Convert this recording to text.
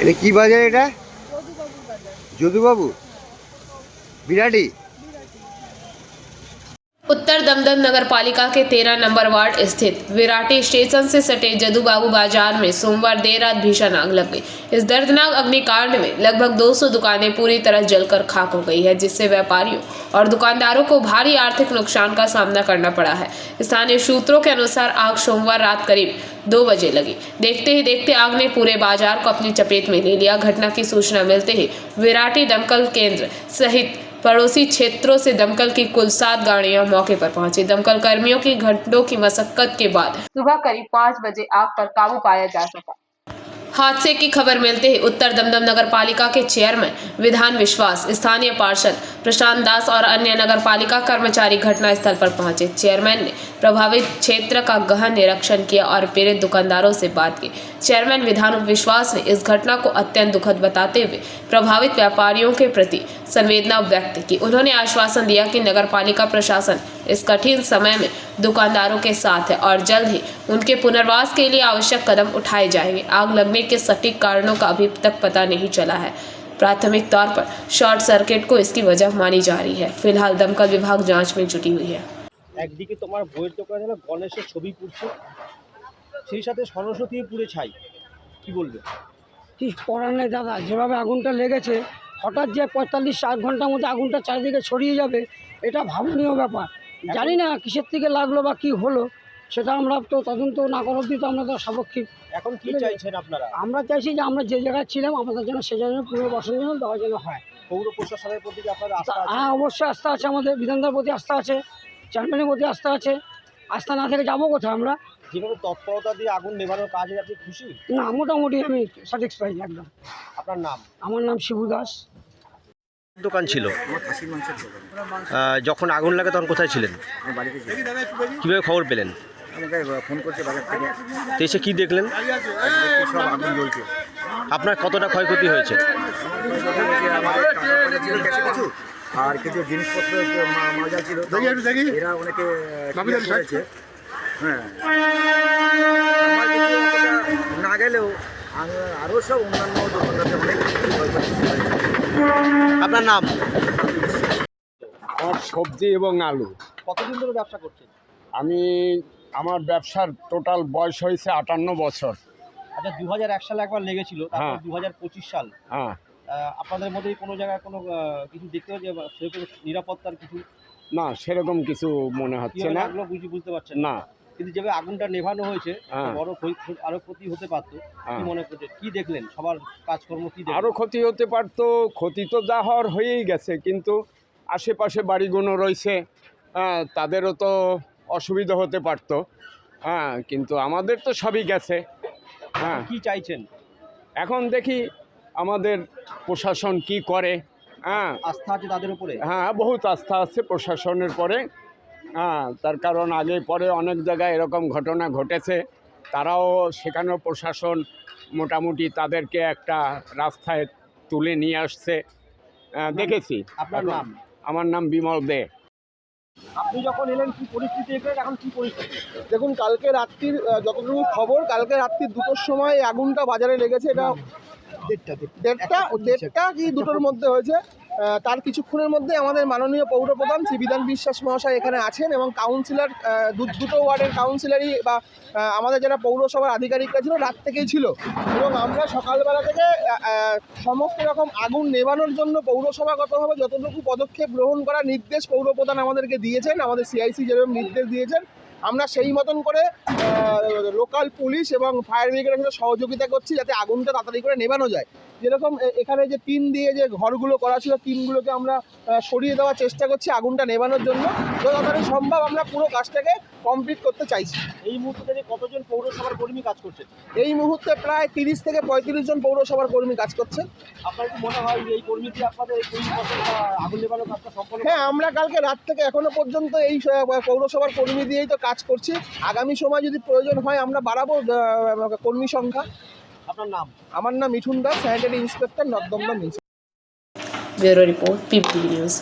এটা কি বাজার এটা? যদুবাবুর বাজার। যদুবাবু বিরাটি। उत्तर दमदम नगर पालिका के 13 नंबर वार्ड स्थित विराटी स्टेशन से सटे जदूबाबू बाजार में सोमवार देर रात भीषण आग लग गई। इस दर्दनाक अग्निकांड में लगभग 200 दुकानें पूरी तरह जलकर खाक हो गई है, जिससे व्यापारियों और दुकानदारों को भारी आर्थिक नुकसान का सामना करना पड़ा है। स्थानीय सूत्रों के अनुसार आग सोमवार रात करीब 2 बजे लगी। देखते ही देखते आग ने पूरे बाजार को अपनी चपेट में ले लिया। घटना की सूचना मिलते ही विराटी दमकल केंद्र सहित पड़ोसी क्षेत्रों से दमकल की कुल 7 गाड़ियां मौके पर पहुंची। दमकल कर्मियों की घंटों की मशक्कत के बाद सुबह करीब 5 बजे आग पर काबू पाया जा सका। हादसे की खबर मिलते ही उत्तर दमदम नगर पालिका के चेयरमैन विधान विश्वास, स्थानीय पार्षद प्रशांत दास और अन्य नगर पालिका कर्मचारी घटनास्थल पर पहुंचे। चेयरमैन ने प्रभावित क्षेत्र का गहन निरीक्षण किया और पीड़ित दुकानदारों से बात की। चेयरमैन विधान विश्वास ने इस घटना को अत्यंत दुखद बताते हुए प्रभावित व्यापारियों के प्रति संवेदना व्यक्त की। उन्होंने आश्वासन दिया कि नगर पालिका प्रशासन इस कठिन समय में दुकानदारों के साथ है और जल्द ही उनके पुनर्वास के लिए आवश्यक कदम उठाए जाएंगे। आग लगने के सटीक कारणों का अभी तक पता नहीं चला है। प्राथमिक तौर पर शॉर्ट सर्किट को इसकी वजह मानी जा रही है। फिलहाल दमकल विभाग जांच में जुटी हुई है। একদিকে তোমার বইয়ের দোকানে না গণেশের ছবি পুড়ছে, সেই সাথে সরস্বতী পুড়ে ছাই, কি বলবে? কি করার নেই দাদা, যেভাবে আগুনটা লেগেছে হঠাৎ যে 45-60 ঘন্টার মধ্যে আগুনটা চারিদিকে ছড়িয়ে যাবে, এটা ভাবনীয় ব্যাপার। জানি না কিসের থেকে লাগলো বা কি হলো, সেটা আমরা তো তদন্ত না করা অবধি তো আমরা তো সাপেক্ষিক। এখন কি চাইছেন আপনারা? আমরা চাইছি যে আমরা যে জায়গায় ছিলাম আমাদের যেন সে জায়গায় পুনর্বাসন যেন দেওয়া যেন হয়। পৌর প্রশাসনের প্রতি কি আপনার আস্থা আছে? হ্যাঁ, অবশ্যই আস্থা আছে, আমাদের বিধানদার প্রতি আস্থা আছে, চেয়ারম্যানের প্রতি আস্থা আছে। আস্থা না থেকে যাবো কোথায় আমরা? যেভাবে তৎপরতা দিয়ে আগুন নেভানোর কাজে আপনি খুশি? না, মোটামুটি আমি স্যাটিসফাইড একদম। আপনার নাম? আমার নাম শিবু দাস। দোকান ছিল, যখন আগুন লাগে তখন কোথায় ছিলেন? বাড়িতে ছিল। কীভাবে খবর পেলেন? আমাকে ফোন করছে বাজার থেকে, তো এসে কী দেখলেন? সব আগুন জ্বলছে। আপনার কতটা ক্ষয়ক্ষতি হয়েছে? আমাদের টাকা পয়সা ছিল ক্যাশে কিছু, আর কিছু জিনিসপত্র মজা ছিল, এরা অনেকে হয়েছে। হ্যাঁ, আমার কিছু অতটা না গেলেও আরও সব অন্যান্য দোকানদারদের অনেক ক্ষয়ক্ষতি হয়েছে। আপনার নাম? আমার সবজি এবং আলু। কতদিন ধরে ব্যবসা করছেন? আমার ব্যবসার টোটাল বয়স হয়েছে 58 বছর। আচ্ছা, 2001 সালে একবার লেগেছিল, তারপর 2025 সাল। হ্যাঁ, আপনাদের মধ্যে কোনো জায়গায় কোনো কিছু দেখতে যে সেরকম নিরাপত্তার কিছু না সেরকম কিছু মনে হচ্ছে না। বুঝতে পারছেন না, কিন্তু যেভাবে আগুনটা নেভানো হয়েছে, হ্যাঁ, বড় আরো ক্ষতি হতে পারতো। কি মনে করছে, কি দেখলেন? সবার কাজকর্ম কি দেখলেন? আরও ক্ষতি হতে পারতো। ক্ষতি তো যা হওয়ার হয়েই গেছে, কিন্তু আশেপাশে বাড়িগুলো রয়েছে, হ্যাঁ, তাদেরও তো অসুবিধা হতে পারতো। হ্যাঁ, কিন্তু আমাদের তো সবই গেছে। হ্যাঁ, কি চাইছেন? এখন দেখি আমাদের প্রশাসন কি করে। হ্যাঁ, আস্থা আছে তাদের উপরে? হ্যাঁ, বহুত আস্থা আছে প্রশাসনের পরে। হ্যাঁ, তার কারণ আগে পরে অনেক জায়গায় এরকম ঘটনা ঘটেছে, তারাও সেখানেও প্রশাসন মোটামুটি তাদেরকে একটা রাস্তায় তুলে নিয়ে আসছে, দেখেছি। আপনার নাম? আমার নাম বিমল দে। আপনি যখন এলেন কি পরিস্থিতি দেখলেন, এখন কি পরিস্থিতি? দেখুন, কালকে রাত্রির যতটুকু খবর, কালকে রাত্রির 2টোর সময় আগুনটা বাজারে লেগেছে। এটা দেড়টা কি 2টোর মধ্যে হয়েছে। তার কিছুক্ষণের মধ্যে আমাদের মাননীয় পৌরপ্রধান শ্রী বিধান বিশ্বাস মহাশয় এখানে আছেন এবং কাউন্সিলর, দুটো ওয়ার্ডের কাউন্সিলারই বা আমাদের যারা পৌরসভার আধিকারিকরা ছিল রাত থেকেই ছিল, এবং আমরা সকালবেলা থেকে সমস্ত রকম আগুন নেভানোর জন্য পৌরসভাগতভাবে যতটুকু পদক্ষেপ গ্রহণ করার নির্দেশ পৌরপ্রধান আমাদেরকে দিয়েছেন, আমাদের সিআইসি যেরকম নির্দেশ দিয়েছেন, আমরা সেই মতন করে লোকাল পুলিশ এবং ফায়ার ব্রিগেডের সাথে সহযোগিতা করছি যাতে আগুনটা তাড়াতাড়ি করে নেভানো যায়। যেরকম এখানে যে টিন দিয়ে যে ঘরগুলো করা ছিল, টিনগুলোকে আমরা সরিয়ে দেওয়ার চেষ্টা করছি আগুনটা নেভানোর জন্য। যত তাড়াতাড়ি সম্ভব আমরা পুরো কাজটাকে কমপ্লিট করতে চাইছি। এই মুহূর্তে কতজন পৌরসভার কর্মী কাজ করছেন? এই মুহূর্তে প্রায় 30 থেকে 35 জন পৌরসভার কর্মী কাজ করছেন। আপনার কি মনে হয় যে এই কর্মী কি আপনাদের এই 20 বছর আগুন নেভানোর কাজটা সম্পন্ন? হ্যাঁ, আমরা কালকে রাত থেকে এখনো পর্যন্ত এই পৌরসভার কর্মী দিয়েই তো কাজ করছি। আগামী সময় যদি প্রয়োজন হয় আমরা বাড়াবো কর্মী সংখ্যা। আপনার নাম? আমার নাম Mithun Das, sanitary inspector, north Dum Dum municipality. Bureau report, PBB news.